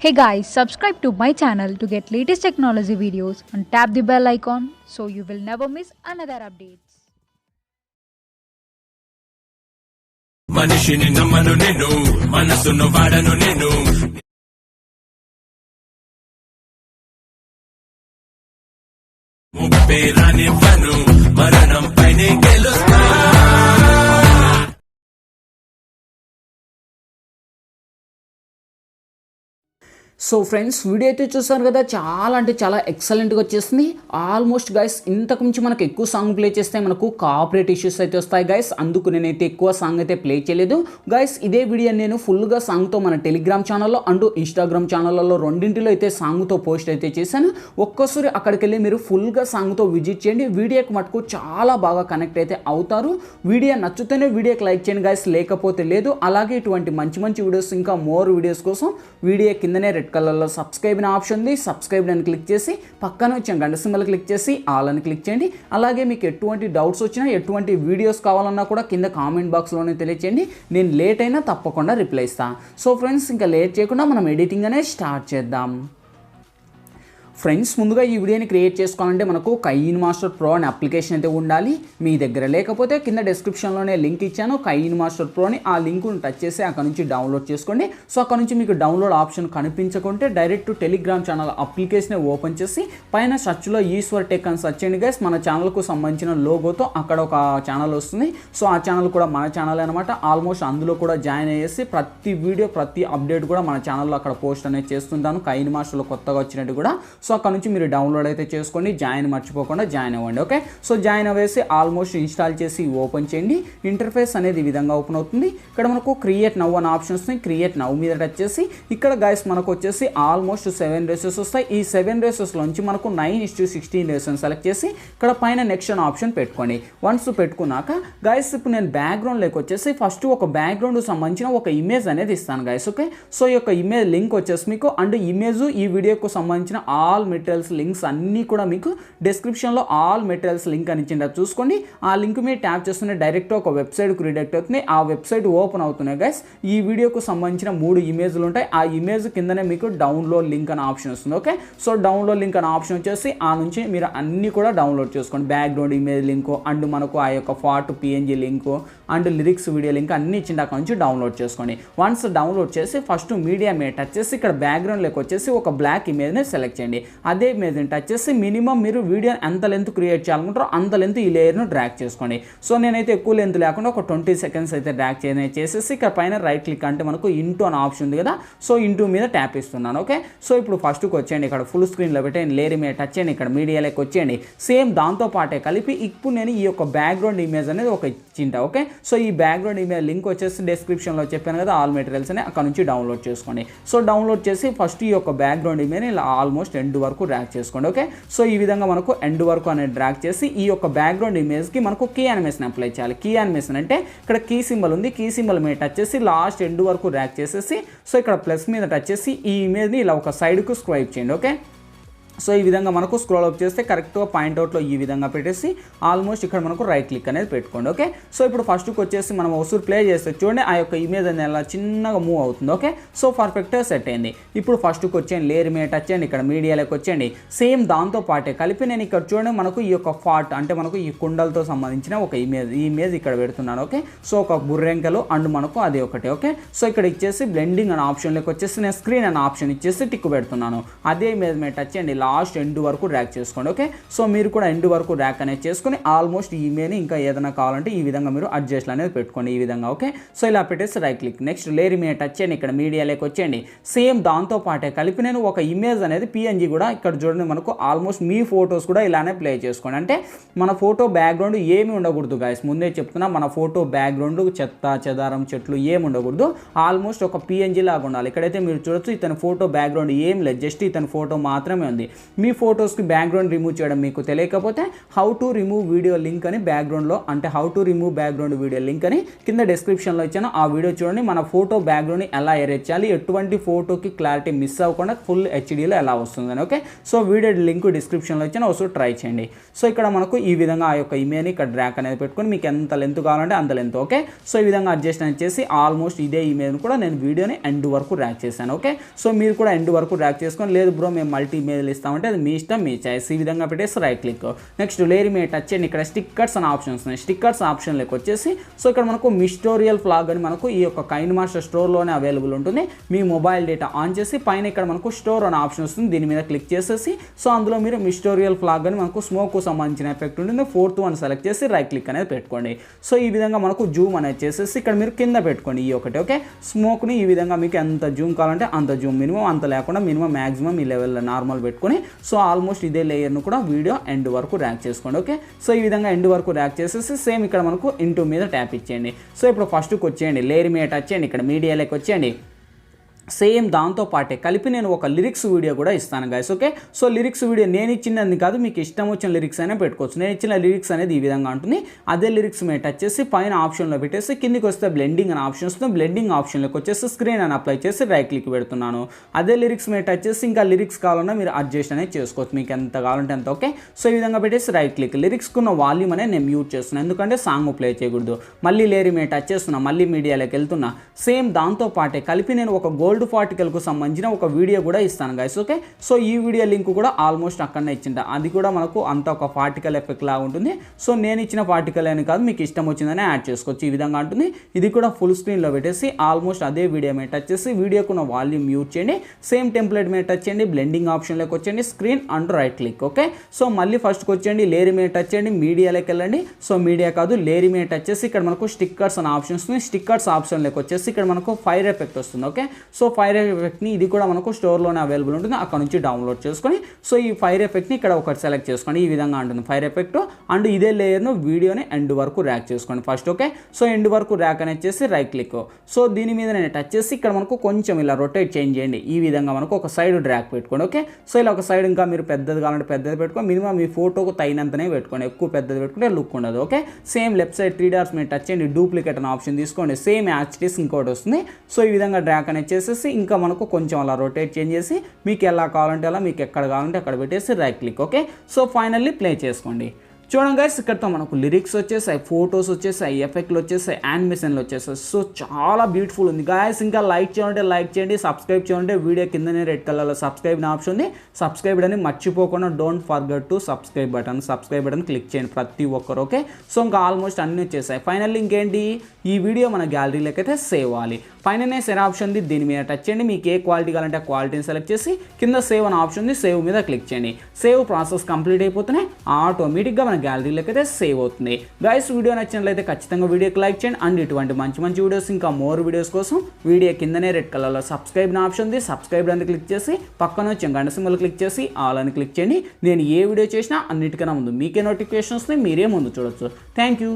Hey guys, subscribe to my channel to get latest technology videos and tap the bell icon so you will never miss another updates. మనిషిని నమ్మను నేను మనసును వాడను నేను ముప్పే రానివ్వను మరణం పైనే గెలుస్తా. సో ఫ్రెండ్స్ వీడియో అయితే చూసారు కదా, చాలా అంటే చాలా ఎక్సలెంట్గా వచ్చేసింది. ఆల్మోస్ట్ గైస్ ఇంతకు మించి మనకు ఎక్కువ సాంగ్ ప్లే చేస్తే మనకు కాపరేట్ ఇష్యూస్ అయితే వస్తాయి గైస్. అందుకు నేనైతే ఎక్కువ సాంగ్ అయితే ప్లే చేయలేదు గైస్. ఇదే వీడియో నేను ఫుల్గా సాంగ్తో మన టెలిగ్రామ్ ఛానల్లో అండ్ ఇన్స్టాగ్రామ్ ఛానళ్ళలో రెండింటిలో అయితే సాంగ్తో పోస్ట్ అయితే చేశాను. ఒక్కోసారి అక్కడికి వెళ్ళి మీరు ఫుల్గా సాంగ్తో విజిట్ చేయండి. వీడియోకి మటుకు చాలా బాగా కనెక్ట్ అయితే అవుతారు. వీడియో నచ్చితేనే వీడియోకి లైక్ చేయండి గైస్, లేకపోతే లేదు. అలాగే ఇటువంటి మంచి మంచి వీడియోస్ ఇంకా మోర్ వీడియోస్ కోసం వీడియో కిందనే రెడ్ కలర్లో సబ్స్క్రైబ్ అనే ఆప్షన్ ఉంది. సబ్స్క్రైబ్ అని క్లిక్ చేసి పక్కన వచ్చిన గంట సింబల్ క్లిక్ చేసి ఆల్ అని క్లిక్ చేయండి. అలాగే మీకు ఎటువంటి డౌట్స్ వచ్చినా ఎటువంటి వీడియోస్ కావాలన్నా కూడా కింద కామెంట్ బాక్స్లోనే తెలియచేయండి. నేను లేట్ అయినా తప్పకుండా రిప్లై ఇస్తాను. సో ఫ్రెండ్స్ ఇంకా లేట్ చేయకుండా మనం ఎడిటింగ్ అనేది స్టార్ట్ చేద్దాం. ఫ్రెండ్స్ ముందుగా ఈ వీడియోని క్రియేట్ చేసుకోవాలంటే మనకు కైన్మాస్టర్ ప్రో అనే అప్లికేషన్ అయితే ఉండాలి మీ దగ్గర. లేకపోతే కింద డిస్క్రిప్షన్లోనే లింక్ ఇచ్చాను కైన్మాస్టర్ ప్రోని. ఆ లింక్ను టచ్ చేసి అక్కడ నుంచి డౌన్లోడ్ చేసుకోండి. సో అక్కడ నుంచి మీకు డౌన్లోడ్ ఆప్షన్ కనిపించకుంటే direct Telegram channel application open చేసి పైన సర్చ్లో ఈశ్వర్ టెక్ అని సర్చ్ చేయండి గైస్. మన ఛానల్కు సంబంధించిన లోగోతో అక్కడ ఒక ఛానల్ వస్తుంది. సో ఆ ఛానల్ కూడా మన ఛానల్ అనమాట. ఆల్మోస్ట్ అందులో కూడా జాయిన్ అయ్యేసి ప్రతి వీడియో ప్రతి అప్డేట్ కూడా మన ఛానల్లో అక్కడ పోస్ట్ అనేది చేస్తుంటాను. కైన్మాస్టర్లో కొత్తగా వచ్చినట్టు కూడా. సో అక్కడ నుంచి మీరు డౌన్లోడ్ అయితే చేసుకోండి. జాయిన్ మర్చిపోకుండా జాయిన్ అవ్వండి. ఓకే, సో జాయిన్ అవ్వేసి ఆల్మోస్ట్ ఇన్స్టాల్ చేసి ఓపెన్ చేయండి. ఇంటర్ఫేస్ అనేది ఈ విధంగా ఓపెన్ అవుతుంది. ఇక్కడ మనకు క్రియేట్ నవ్ అనే ఆప్షన్ వస్తుంది. క్రియేట్ నవ్ మీద టచ్ చేసి ఇక్కడ గైస్ మనకు వచ్చేసి ఆల్మోస్ట్ 7 రేసెస్ వస్తాయి. ఈ 7 రేసెస్లోంచి మనకు 9:16 రేసెస్ సెలెక్ట్ చేసి ఇక్కడ పైన నెక్స్ట్ అనే ఆప్షన్ పెట్టుకోండి. వన్స్ పెట్టుకున్నాక గైస్ ఇప్పుడు నేను బ్యాక్గ్రౌండ్ లేక వచ్చేసి ఫస్ట్ ఒక బ్యాక్గ్రౌండ్ సంబంధించిన ఒక ఇమేజ్ అనేది ఇస్తాను గైస్. ఓకే, సో ఈ యొక్క ఇమేజ్ లింక్ వచ్చేసి మీకు అండ్ ఇమేజ్ ఈ వీడియోకు సంబంధించిన ఆల్ మెటీరియల్స్ లింక్స్ అన్నీ కూడా మీకు డిస్క్రిప్షన్లో ఆల్ మెటీరియల్స్ లింక్ అని ఇచ్చింది, చూసుకోండి. ఆ లింక్ మీద ట్యాప్ చేస్తూనే డైరెక్ట్ ఒక వెబ్సైట్కు రిడైరెక్ట్ అవుతుంది. ఆ వెబ్సైట్ ఓపెన్ అవుతున్నాయి గైస్. ఈ వీడియోకు సంబంధించిన 3 ఇమేజ్లు ఉంటాయి. ఆ ఇమేజ్ కిందనే మీకు డౌన్లోడ్ లింక్ అనే ఆప్షన్ వస్తుంది. ఓకే, సో డౌన్లోడ్ లింక్ అనే ఆప్షన్ వచ్చేసి ఆ నుంచి మీరు అన్నీ కూడా డౌన్లోడ్ చేసుకోండి. బ్యాక్గ్రౌండ్ ఇమేజ్ లింక్ అండ్ మనకు ఆ యొక్క ఫాట్ PNG link and lyrics video link అన్ని ఇచ్చింది. అక్కడ నుంచి డౌన్లోడ్ చేసుకోండి. వన్స్ డౌన్లోడ్ చేసి ఫస్ట్ మీడియా మీద టచ్ చేసి ఇక్కడ బ్యాక్గ్రౌండ్ లేక వచ్చేసి ఒక బ్లాక్ ఇమేజ్ని సెలెక్ట్ చేయండి. అదే ఇమేజ్ని టచ్ చేసి మినిమం మీరు వీడియో ఎంత లెంత్ క్రియేట్ చేయాలనుకుంటారో అంత లెంత్ ఈ లేయర్ను డ్రాగ్ చేసుకోండి. సో నేనైతే ఎక్కువ లెంత్ లేకుండా ఒక 20 సెకండ్స్ అయితే డ్రాగ్ చేసేసి ఇక్కడ పైన రైట్ క్లిక్ అంటే మనకు ఇంటూ అనే ఆప్షన్ ఉంది కదా, సో ఇంటూ మీద ట్యాప్ ఇస్తున్నాను. ఓకే, సో ఇప్పుడు ఫస్ట్కి వచ్చేయండి. ఇక్కడ ఫుల్ స్క్రీన్లో పెట్టండి. లేయర్ మీద టచ్ చేయండి. ఇక్కడ మీడియాలోకి వచ్చేయండి. సేమ్ దాంతో పాటే కలిపి ఇప్పుడు నేను ఈ యొక్క బ్యాక్గ్రౌండ్ ఇమేజ్ అనేది ఒక ఇచ్చింటా. ఓకే, సో ఈ బ్యాక్గ్రౌండ్ ఇమేజ్ లింక్ వచ్చేసి డిస్క్రిప్షన్లో చెప్పాను కదా ఆల్ మెటీరియల్స్ అని, అక్కడ నుంచి డౌన్లోడ్ చేసుకోండి. సో డౌన్లోడ్ చేసి ఫస్ట్ ఈ యొక్క బ్యాక్గ్రౌండ్ ఇమేజ్ ఇలా ఆల్మోస్ట్ ఎండ్ వరకు డ్రాగ్ చేసుకోండి. ఓకే, సో ఈ విధంగా మనకు ఎండ్ వరకు అనేది డ్రాగ్ చేసి ఈ యొక్క బ్యాక్గ్రౌండ్ ఇమేజ్కి మనకు కీ యానిమేషన్ అప్లై చేయాలి. కీ యానిమేషన్ అంటే ఇక్కడ కీ సింబల్ ఉంది. కీ సింబల్ మీద టచ్ చేసి లాస్ట్ ఎండ్ వరకు డ్రాగ్ చేసేసి సో ఇక్కడ ప్లస్ మీద టచ్ చేసి ఈ ఇమేజ్ని ఇలా ఒక సైడ్కు స్క్రైబ్ చేయండి. ఓకే, సో ఈ విధంగా మనకు స్క్రోల్ అప్ చేస్తే కరెక్ట్గా పాయింట్అవుట్లో ఈ విధంగా పెట్టేసి ఆల్మోస్ట్ ఇక్కడ మనకు రైట్ క్లిక్ అనేది పెట్టుకోండి. ఓకే, సో ఇప్పుడు ఫస్ట్కి వచ్చేసి మనం ఒకసారి ప్లే చేస్తే చూడండి ఆ యొక్క ఇమేజ్ అనేది అలా చిన్నగా మూవ్ అవుతుంది. ఓకే, సో పర్ఫెక్ట్గా సెట్ అయింది. ఇప్పుడు ఫస్ట్కి వచ్చేయండి. లేయర్ మీద టచ్ చేయండి. ఇక్కడ మీడియాలోకి వచ్చేయండి. సేమ్ దాంతో పాటే కలిపి నేను ఇక్కడ చూడండి మనకు ఈ యొక్క ఫాట్ అంటే మనకు ఈ కుండలతో సంబంధించిన ఒక ఇమేజ్ ఈ ఇమేజ్ ఇక్కడ పెడుతున్నాను. ఓకే, సో ఒక బుర్రెంకలు అండ్ మనకు అది ఒకటి. ఓకే, సో ఇక్కడ ఇచ్చేసి బ్లెండింగ్ అనే ఆప్షన్లోకి వచ్చేసి నేను స్క్రీన్ అనే ఆప్షన్ ఇచ్చేసి టిక్ పెడుతున్నాను. అదే ఇమేజ్ మీద టచ్ చేయండి. లాస్ట్ ఎండ్ వరకు ర్యాక్ చేసుకోండి. ఓకే, సో మీరు కూడా ఎండ్ వరకు ర్యాక్ అనేది చేసుకుని ఆల్మోస్ట్ ఈ ఇమేజ్ని ఇంకా ఏదైనా కావాలంటే ఈ విధంగా మీరు అడ్జస్ట్ అనేది పెట్టుకోండి ఈ విధంగా. ఓకే, సో ఇలా పెట్టేసి రైట్ క్లిక్. నెక్స్ట్ లేయర్ మీద టచ్ చేయండి. ఇక్కడ మీడియాలోకి వచ్చేయండి. సేమ్ దాంతో పాటే కలిపి నేను ఒక ఇమేజ్ అనేది పిఎన్జీ కూడా ఇక్కడ చూడండి మనకు ఆల్మోస్ట్ మీ ఫొటోస్ కూడా ఇలానే ప్లే చేసుకోండి. అంటే మన ఫోటో బ్యాక్గ్రౌండ్ ఏమి ఉండకూడదు గాయస్, ముందే చెప్తున్నా. మన ఫోటో బ్యాక్గ్రౌండ్ చెత్త చెదారం చెట్లు ఏమి ఉండకూడదు. ఆల్మోస్ట్ ఒక పిఎన్జీ లాగా ఉండాలి. ఇక్కడైతే మీరు చూడొచ్చు ఇతని ఫోటో బ్యాక్గ్రౌండ్ ఏం లేదు, జస్ట్ ఇతని ఫోటో మాత్రమే ఉంది. మీ ఫొటోస్కి బ్యాక్గ్రౌండ్ రిమూవ్ చేయడం మీకు తెలియకపోతే how to remove video link అని బ్యాక్గ్రౌండ్లో అంటే how to remove background video link అని కింద డిస్క్రిప్షన్లో ఇచ్చాను. ఆ వీడియో చూడండి. మన ఫోటో బ్యాక్గ్రౌండ్ని ఎలా ఎరేజ్ చేయాలి, ఎటువంటి ఫోటోకి క్లారిటీ మిస్ అవ్వకుండా ఫుల్ హెచ్డీలో ఎలా వస్తుందని. ఓకే, సో వీడియో లింక్ డిస్క్రిప్షన్లో ఇచ్చాను, ఒకసారి ట్రై చేయండి. సో ఇక్కడ మనకు ఈ విధంగా ఆ యొక్క ఇమేజ్ని ఇక్కడ డ్రాగ్ అనేది పెట్టుకొని మీకు ఎంత లెంత్ కావాలంటే అంత లెంత్. ఓకే, సో ఈ విధంగా అడ్జస్ట్ అనేది చేసి ఆల్మోస్ట్ ఇదే ఇమేజ్ని కూడా నేను వీడియోని ఎండ్ వరకు ర్యాక్ చేశాను. ఓకే, సో మీరు కూడా ఎండ్ వరకు ర్యాక్ చేసుకొని, లేదు బ్రో మేము మల్టీ ఇమేజ్లు ఇస్తామంటే అది మీ ఇష్టం, మీ చాయిస్. ఈ విధంగా పెట్టేసి రైట్ క్లిక్. నెక్స్ట్ లేయర్ మీద టచ్ చేయండి. ఇక్కడ స్టిక్కర్స్ అని ఆప్షన్స్ ఉన్నాయి. స్టిక్కర్స్ ఆప్షన్లోకి వచ్చేసి సో ఇక్కడ మనకు మిస్టోరియల్ ఫ్లాగ్ అని మనకు ఈ యొక్క కైన్మాస్టర్ స్టోర్లోనే అవైలబుల్ ఉంటుంది. మీ మొబైల్ డేటా ఆన్ చేసి పైన ఇక్కడ మనకు స్టోర్ అనే ఆప్షన్ వస్తుంది. దీని మీద క్లిక్ చేసేసి సో అందులో మీరు మిస్టోరియల్ ఫ్లాగ్ అని మనకు స్మోక్ సంబంధించిన ఎఫెక్ట్ ఉంటుంది. 4th వన్ సెలెక్ట్ చేసి రైట్ క్లిక్ అనేది పెట్టుకోండి. సో ఈ విధంగా మనకు జూమ్ అనేది చేసేసి ఇక్కడ మీరు కింద పెట్టుకోండి ఈ ఒకటి. ఓకే, స్మోక్ని ఈ విధంగా మీకు ఎంత జూమ్ కావాలంటే అంత జూమ్, మినిమం అంత లేకుండా మినిమం మ్యాక్సిమం ఈ లెవెల్లో నార్మల్ పెట్టుకొని సో ఆల్మోస్ట్ ఇదే లేయర్ను కూడా వీడియో ఎండ్ వరకు ర్యాక్ చేసుకోండి. ఓకే, సో ఈ విధంగా ఎండ్ వరకు ర్యాక్ చేసేసి సేమ్ ఇక్కడ మనకు ఇంటూ మీద ట్యాప్ ఇచ్చేయండి. సో ఇప్పుడు ఫస్ట్కి వచ్చేయండి, లేయర్ మీద టచ్ చేయండి, ఇక్కడ మీడియాలోకి వచ్చేయండి. సేమ్ దాంతో పాటే కలిపి నేను ఒక లిరిక్స్ వీడియో కూడా ఇస్తాను guys. Okay, so lyrics video నేను ఇచ్చింది కాదు, మీకు ఇష్టం వచ్చిన లిరిక్స్ అయినా పెట్టుకోవచ్చు. నేను ఇచ్చిన లిరిక్స్ అనేది ఈ విధంగా ఉంటుంది. అదే లిరిక్స్ మీద టచ్ చేసి పైన ఆప్షన్లో పెట్టేసి కిందికి వస్తే బ్లెండింగ్ అని ఆప్షన్ వస్తుంది. బ్లెండింగ్ ఆప్షన్లోకి వచ్చేసి స్క్రీన్ అని అప్లై చేసి రైట్ క్లిక్ పెడుతున్నాను. అదే లిరిక్స్ మీద టచ్ చేసి ఇంకా లిరిక్స్ కావాలన్నా మీరు అడ్జస్ట్ అనేది చేసుకోవచ్చు, మీకు ఎంత కావాలంటే అంత. ఓకే, సో ఈ విధంగా పెట్టేసి రైట్ క్లిక్. లిరిక్స్కి ఉన్న వాల్యూమ్ అనేది నేను మ్యూట్ చేస్తున్నాను, ఎందుకంటే సాంగ్ ప్లే చేయకూడదు. మళ్ళీ లేయర్ మీద టచ్ చేస్తున్నా, మళ్ళీ మీడియాలోకి వెళ్తున్నా. సేమ్ దాంతో పాటే కలిపి నేను ఒక గోల్డ్ పార్టికల్కు సంబంధించిన ఒక వీడియో కూడా ఇస్తాను గైస్. ఓకే, సో ఈ వీడియో లింక్ కూడా ఆల్మోస్ట్ అక్కడనే ఇచ్చింట. అది కూడా మనకు అంత ఒక పార్టికల్ ఎఫెక్ట్ లాగా ఉంటుంది. సో నేను ఇచ్చిన పార్టికల్ అని కాదు, మీకు ఇష్టం వచ్చిందని యాడ్ చేసుకోవచ్చు. ఈ విధంగా ఉంటుంది. ఇది కూడా ఫుల్ స్క్రీన్లో పెట్టేసి ఆల్మోస్ట్ అదే వీడియో మీద టచ్ చేసి వీడియోకు ఉన్న వాల్యూమ్ మ్యూట్ చేయండి. సేమ్ టెంప్లెట్ మీద టచ్ చేయండి, బ్లెండింగ్ ఆప్షన్లోకి వచ్చేయండి, screen and right click. Okay, so మళ్ళీ ఫస్ట్కి వచ్చేయండి, లేయర్ మీద టచ్ చేయండి, మీడియాలోకి వెళ్ళండి. సో మీడియా కాదు, లేయర్ మీద టచ్ చేసి ఇక్కడ మనకు స్టిక్కర్స్ అనే ఆప్షన్ వస్తుంది. స్టిక్కర్స్ ఆప్షన్లోకి వచ్చేసి ఇక్కడ మనకు ఫైర్ ఎఫెక్ట్ వస్తుంది. ఓకే, సో ఫైర్ ఎఫెక్ట్ని ఇది కూడా మనకు స్టోర్లోనే అవైలబుల్ ఉంటుంది, అక్కడ నుంచి డౌన్లోడ్ చేసుకొని సో ఈ ఫైర్ ఎఫెక్ట్ని ఇక్కడ ఒకటి సెలెక్ట్ చేసుకోండి. ఈ విధంగా ఉంటుంది ఫైర్ ఎఫెక్ట్. అండ్ ఇదే లేయర్ను వీడియోని ఎండ్ వరకు ర్యాక్ చేసుకోండి ఫస్ట్. ఓకే, సో ఎండ్ వరకు ర్యాక్ అనేది చేసి రైట్ క్లిక్. సో దీని మీద నేను టచ్ చేసి ఇక్కడ మనకు కొంచెం ఇలా రొటేట్ చేంజ్ చేయండి. ఈ విధంగా మనకు ఒక సైడ్ డ్రాక్ పెట్టుకోండి. ఓకే, సో ఇలా ఒక సైడ్ ఇంకా మీరు పెద్దది కావాలంటే పెద్దది పెట్టుకోండి, మినిమం మీ ఫోటోకు తగినంతనే పెట్టుకోండి, ఎక్కువ పెద్దది పెట్టుకుంటే లుక్ ఉండదు. Okay, same left side 3 dots మీద టచ్ చేయండి, డూప్లికేట్ అనే ఆప్షన్ తీసుకోండి. సేమ్ యాక్టిస్ ఇంకోటి వస్తుంది. సో ఈ విధంగా డ్రాక్ అనేది చేసేసి ఇంకా మనకు కొంచెం అలా రొటేట్ చేంజ్ చేసి మీకు ఎలా కావాలంటే అలా, మీకు ఎక్కడ కావాలంటే అక్కడ పెట్టేసి right click. Okay, so finally play చేసుకోండి. చూడండి గైస్, ఇక్కడతో మనకు లిరిక్స్ వచ్చేసాయి, ఫొటోస్ వచ్చేసాయి, ఎఫెక్ట్లు వచ్చేసాయి, యానిమేషన్లు వచ్చేసాయి. సో చాలా బ్యూటిఫుల్ ఉంది గైస్. ఇంకా లైక్ చేయండి, లైక్ చేయండి, సబ్స్క్రైబ్ చేయండి. వీడియో కిందనే రెడ్ కలర్లో సబ్స్క్రైబ్ ఆప్షన్ ఉంది. సబ్స్క్రైబ్ అని మర్చిపోకుండా don't forget to subscribe button click చేయండి ప్రతి ఒక్కరు. ఓకే, సో ఇంకా ఆల్మోస్ట్ అన్నీ వచ్చేసాయి. ఫైనల్లీ ఇంకేంటి, ఈ వీడియో మన గ్యాలరీలోకి అయితే సేవ్ అవ్వాలి. పైననే సేవ్ ఆప్షన్ ఉంది, దీని మీద టచ్ చేయండి. మీకు ఏ క్వాలిటీ కావాలంటే ఆ క్వాలిటీని సెలెక్ట్ చేసి కింద సేవ్ అనే ఆప్షన్ ఉంది, సేవ్ మీద క్లిక్ చేయండి. సేవ్ ప్రాసెస్ కంప్లీట్ అయిపోతేనే ఆటోమేటిక్గా మన గ్యాలరీలోకి అయితే సేవ్ అవుతుంది. గైస్, వీడియో నచ్చినట్లయితే ఖచ్చితంగా వీడియోకి లైక్ చేయండి. అండ్ ఇటువంటి మంచి మంచి వీడియోస్ ఇంకా మోర్ వీడియోస్ కోసం వీడియో కిందనే రెడ్ కలర్లో సబ్స్క్రైబ్ ఆప్షన్ ఉంది, సబ్స్క్రైబ్ అని క్లిక్ చేసి పక్కన వచ్చే గంట సింబల్ క్లిక్ చేసి ఆల్ అని క్లిక్ చేయండి. నేను ఏ వీడియో చేసినా అన్నిటికన్నా ముందు మీకే నోటిఫికేషన్ వస్తే మీరే ముందు చూడొచ్చు. Thank you.